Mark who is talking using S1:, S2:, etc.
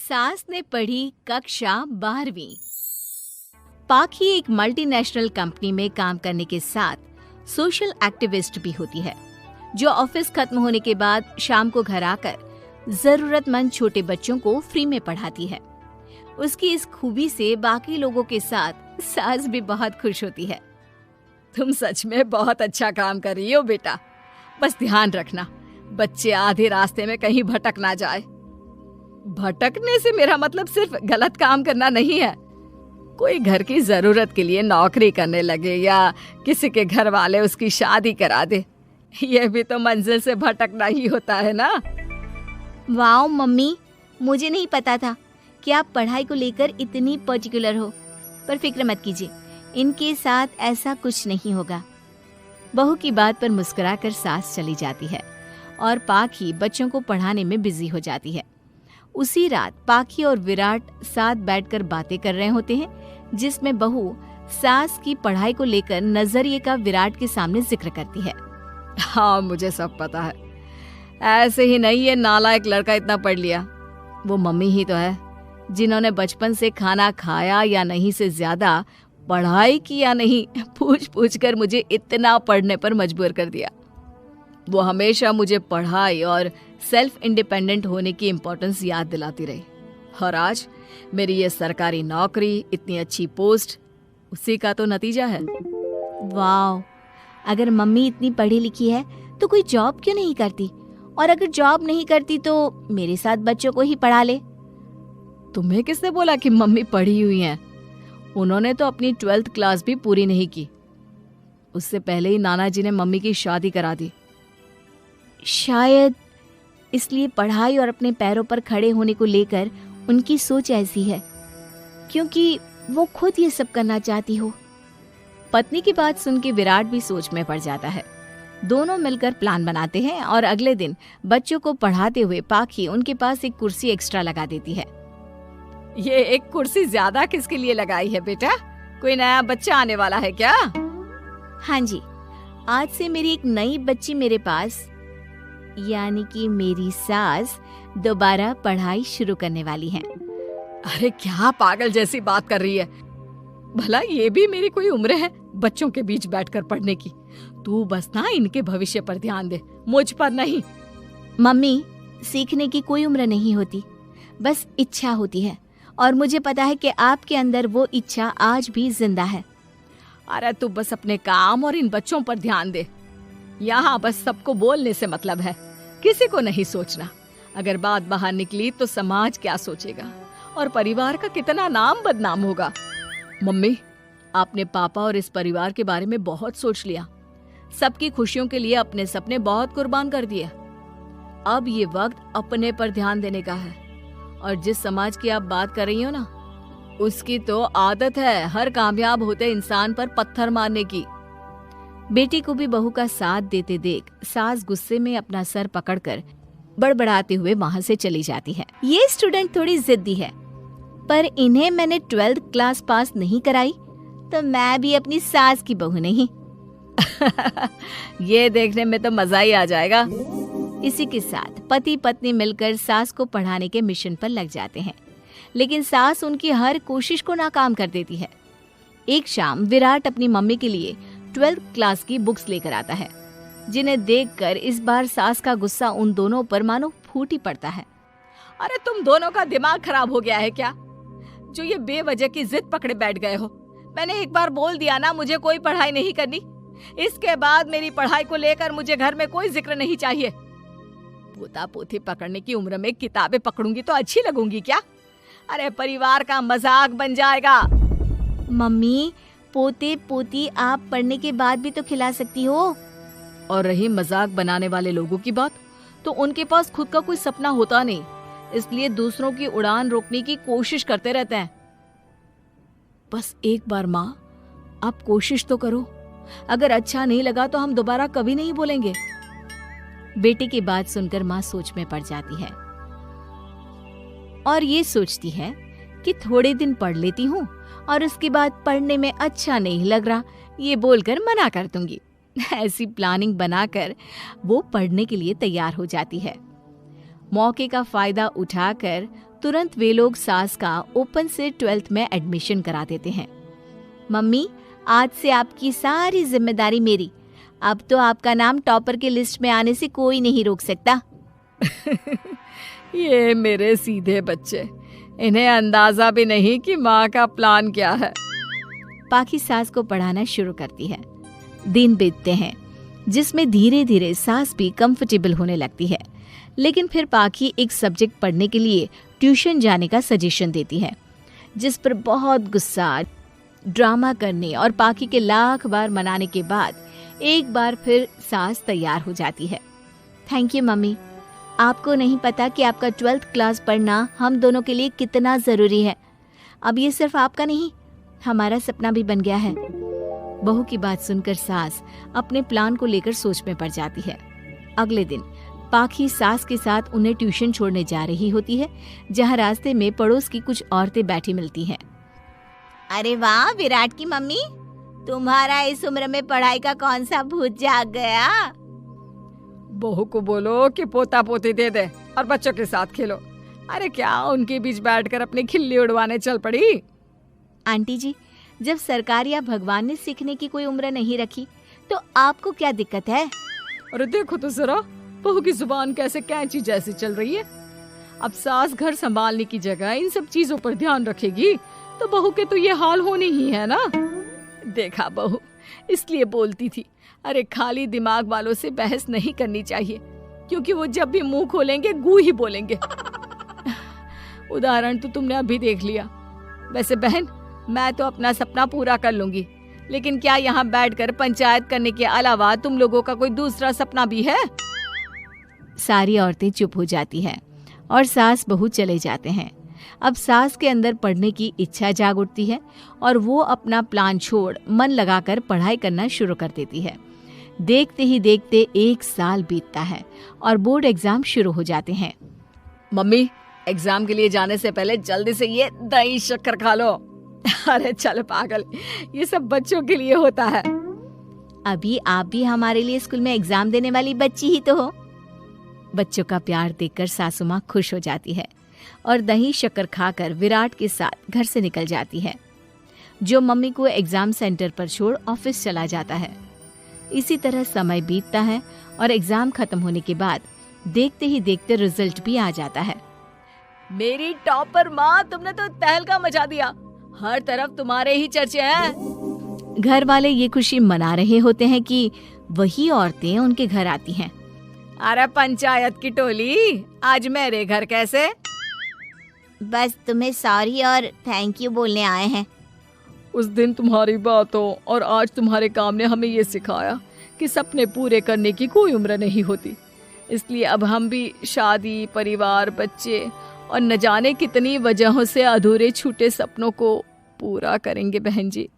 S1: सास ने पढ़ी कक्षा 12वीं। पाखी एक मल्टीनेशनल कंपनी में काम करने के साथ सोशल एक्टिविस्ट भी होती है, जो ऑफिस खत्म होने के बाद शाम को घर आकर जरूरतमंद छोटे बच्चों को फ्री में पढ़ाती है। उसकी इस खूबी से बाकी लोगों के साथ सास भी बहुत खुश होती है।
S2: तुम सच में बहुत अच्छा काम कर रही हो बेटा। बस ध्यान रखना बच्चे आधे रास्ते में कहीं भटक ना जाए। भटकने से मेरा मतलब सिर्फ गलत काम करना नहीं है। कोई घर की जरूरत के लिए नौकरी करने लगे या किसी के घर वाले उसकी शादी करा दे, ये भी तो मंजिल से भटकना ही होता है ना।
S1: वाओ मम्मी, मुझे नहीं पता था कि आप पढ़ाई को लेकर इतनी पर्टिकुलर हो। पर फिक्र मत कीजिए, इनके साथ ऐसा कुछ नहीं होगा। बहू की बात पर मुस्कुराकर सास चली जाती है और पाखी बच्चों को पढ़ाने में बिजी हो जाती है। उसी रात पाखी और विराट साथ बैठकर बातें कर रहे होते हैं, जिसमें बहू सास की पढ़ाई को लेकर नजरिए का विराट के सामने जिक्र करती है।
S2: हाँ, मुझे सब पता है। ऐसे ही नहीं ये नालायक लड़का इतना पढ़ लिया। वो मम्मी ही तो है जिन्होंने बचपन से खाना खाया या नहीं से ज्यादा पढ़ाई की या नहीं पूछ पूछ कर मुझे इतना पढ़ने पर मजबूर कर दिया। वो हमेशा मुझे पढ़ाई और सेल्फ इंडिपेंडेंट होने की इम्पोर्टेंस याद दिलाती रही। और आज मेरी ये सरकारी नौकरी, इतनी अच्छी पोस्ट, उसी का तो नतीजा है।
S1: वाह, अगर मम्मी इतनी पढ़ी लिखी है तो कोई जॉब क्यों नहीं करती? और अगर जॉब नहीं करती तो मेरे साथ बच्चों को ही पढ़ा ले।
S2: तुम्हें किसने बोला कि मम्मी पढ़ी हुई हैं? उन्होंने तो अपनी 12th क्लास भी पूरी नहीं की। उससे पहले ही नाना जी ने मम्मी की शादी करा दी।
S1: शायद इसलिए पढ़ाई और अपने पैरों पर खड़े होने को लेकर उनकी सोच ऐसी है, क्योंकि वो खुद ये सब करना चाहती हो।
S2: पत्नी की बात सुन के विराट भी सोच में पड़ जाता है।
S1: दोनों मिलकर प्लान बनाते हैं और अगले दिन बच्चों को पढ़ाते हुए पाखी उनके पास एक कुर्सी एक्स्ट्रा लगा देती है।
S2: ये एक कुर्सी ज्यादा किसके लिए लगाई है बेटा? कोई नया बच्चा आने वाला है क्या?
S1: हाँ जी, आज से मेरी एक नई बच्ची मेरे पास, यानी कि मेरी सास, दोबारा पढ़ाई शुरू करने वाली है।
S2: अरे क्या पागल जैसी बात कर रही है? भला ये भी मेरी कोई उम्र है बच्चों के बीच बैठकर पढ़ने की? तू बस ना इनके भविष्य पर ध्यान दे, मुझ पर नहीं।
S1: मम्मी, सीखने की कोई उम्र नहीं होती, बस इच्छा होती है। और मुझे पता है कि आपके अंदर वो इच्छा आज भी जिंदा है।
S2: अरे तू बस अपने काम और इन बच्चों पर ध्यान दे। यहाँ बस सबको बोलने से मतलब है, किसी को नहीं सोचना। अगर बात बाहर निकली तो समाज क्या सोचेगा और परिवार का कितना नाम बदनाम होगा। मम्मी, आपने पापा और इस परिवार के बारे में बहुत सोच लिया। सबकी खुशियों के लिए अपने सपने बहुत कुर्बान कर दिए। अब ये वक्त अपने पर ध्यान देने का है। और जिस समाज की आप बात कर रही हो ना, उसकी तो आदत है हर कामयाब होते इंसान पर पत्थर मारने की।
S1: बेटी को भी बहू का साथ देते देख सास गुस्से में अपना सर पकड़कर बड़बड़ाते हुए वहां से चली जाती है। ये स्टूडेंट थोड़ी जिद्दी है, पर इन्हें मैंने 12th क्लास पास नहीं कराई तो मैं भी अपनी सास की बहू नहीं।
S2: ये देखने में तो मजा ही आ जाएगा।
S1: इसी के साथ पति पत्नी मिलकर सास को पढ़ाने के मिशन पर लग जाते हैं, लेकिन सास उनकी हर कोशिश को नाकाम कर देती है। एक शाम विराट अपनी मम्मी के लिए 12th क्लास की बुक्स लेकर आता है, जिन्हें देखकर इस बार सास का गुस्सा उन दोनों पर मानो फूट ही पड़ता है।
S2: अरे तुम दोनों का दिमाग खराब हो गया है क्या, जो ये बेवजह की जिद पकड़े बैठ गए हो? मैंने एक बार बोल दिया ना, मुझे कोई पढ़ाई नहीं करनी। इसके बाद मेरी पढ़ाई को लेकर मुझे घर में कोई जिक्र नहीं चाहिए। पोता पोती पकड़ने की उम्र में किताबें पकड़ूंगी तो अच्छी लगूंगी क्या? अरे परिवार का मजाक बन जाएगा।
S1: मम्मी, पोते पोती आप पढ़ने के बाद भी तो खिला सकती हो।
S2: और रही मजाक बनाने वाले लोगों की बात, तो उनके पास खुद का कोई सपना होता नहीं, इसलिए दूसरों की उड़ान रोकने की कोशिश करते रहते हैं। बस एक बार माँ, आप कोशिश तो करो। अगर अच्छा नहीं लगा तो हम दोबारा कभी नहीं बोलेंगे।
S1: बेटी की बात सुनकर माँ सोच में पड़ जाती है और ये सोचती है कि थोड़े दिन पढ़ लेती हूँ और उसके बाद पढ़ने में अच्छा नहीं लग रहा ये बोलकर मना कर दूंगी। ऐसी प्लानिंग बनाकर वो पढ़ने के लिए तैयार हो जाती है। मौके का फायदा उठाकर तुरंत वे लोग सास का ओपन से 12th में एडमिशन करा देते हैं। मम्मी, आज से आपकी सारी जिम्मेदारी मेरी। अब तो आपका नाम टॉपर के लिस्ट में आने से कोई नहीं रोक सकता।
S2: ये मेरे सीधे बच्चे, इन्हें अंदाजा भी नहीं कि माँ का प्लान क्या है।
S1: पाखी सास को पढ़ाना शुरू करती है। दिन बीतते हैं जिसमें धीरे धीरे सास भी कंफर्टेबल होने लगती है, लेकिन फिर पाखी एक सब्जेक्ट पढ़ने के लिए ट्यूशन जाने का सजेशन देती है, जिस पर बहुत गुस्सा, ड्रामा करने और पाखी के लाख बार मनाने के बाद एक बार फिर सास तैयार हो जाती है। थैंक यू मम्मी, आपको नहीं पता कि आपका 12th क्लास पढ़ना हम दोनों के लिए कितना ज़रूरी है। अब ये सिर्फ आपका नहीं, हमारा सपना भी बन गया है। बहू की बात सुनकर सास अपने प्लान को लेकर सोच में पड़ जाती है। अगले दिन पाखी सास के साथ उन्हें ट्यूशन छोड़ने जा रही होती है, जहाँ रास्ते में पड़ोस की कुछ औरतें बैठी मिलती हैं। अरे वाह विराट की मम्मी, तुम्हारा इस उम्र में पढ़ाई का कौन सा भूत जाग गया।
S2: बहू को बोलो कि पोता पोती दे दे और बच्चों के साथ खेलो। अरे क्या उनके बीच बैठकर अपनी खिल्ली उड़वाने चल पड़ी।
S1: आंटी जी, जब सरकार या भगवान ने सीखने की कोई उम्र नहीं रखी तो आपको क्या दिक्कत है।
S2: अरे देखो तो जरा, बहू की जुबान कैसे कैंची जैसी चल रही है। अब सास घर संभालने की जगह इन सब चीजों पर ध्यान रखेगी तो बहू के तो ये हाल होने ही है ना। देखा बहू, इसलिए बोलती थी, अरे खाली दिमाग वालों से बहस नहीं करनी चाहिए, क्योंकि वो जब भी मुंह खोलेंगे गू ही बोलेंगे। उदाहरण तो तुमने अभी देख लिया। वैसे बहन, मैं तो अपना सपना पूरा कर लूंगी, लेकिन क्या यहाँ बैठकर पंचायत करने के अलावा तुम लोगों का कोई दूसरा सपना भी है।
S1: सारी औरतें चुप हो जाती हैं और सास बहू चले जाते हैं। अब सास के अंदर पढ़ने की इच्छा जाग उठती है और वो अपना प्लान छोड़ मन लगाकर पढ़ाई करना शुरू कर देती है। देखते ही देखते 1 साल बीतता है और बोर्ड एग्जाम शुरू हो जाते हैं।
S2: मम्मी, एग्जाम के लिए जाने से पहले जल्दी से ये दही शक्कर खा लो। अरे चल पागल, ये सब बच्चों के लिए होता है।
S1: अभी आप भी हमारे लिए स्कूल में एग्जाम देने वाली बच्ची ही तो हो। बच्चों का प्यार देखकर सासू माँ खुश हो जाती है और दही शक्कर खाकर विराट के साथ घर से निकल जाती है, जो मम्मी को एग्जाम सेंटर पर छोड़ ऑफिस चला जाता है। इसी तरह समय बीतता है और एग्जाम खत्म होने के बाद देखते ही देखते रिजल्ट भी आ जाता है।
S2: मेरी टॉपर माँ, तुमने तो तहलका मचा दिया। हर तरफ तुम्हारे ही चर्चे हैं।
S1: घर वाले ये खुशी मना रहे होते हैं कि वही औरतें उनके घर आती हैं।
S2: अरे पंचायत की टोली, आज मेरे घर कैसे?
S1: बस तुम्हें सॉरी और थैंक यू बोलने आए हैं।
S2: उस दिन तुम्हारी बातों और आज तुम्हारे काम ने हमें ये सिखाया कि सपने पूरे करने की कोई उम्र नहीं होती। इसलिए अब हम भी शादी, परिवार, बच्चे और न जाने कितनी वजहों से अधूरे छूटे सपनों को पूरा करेंगे बहन जी।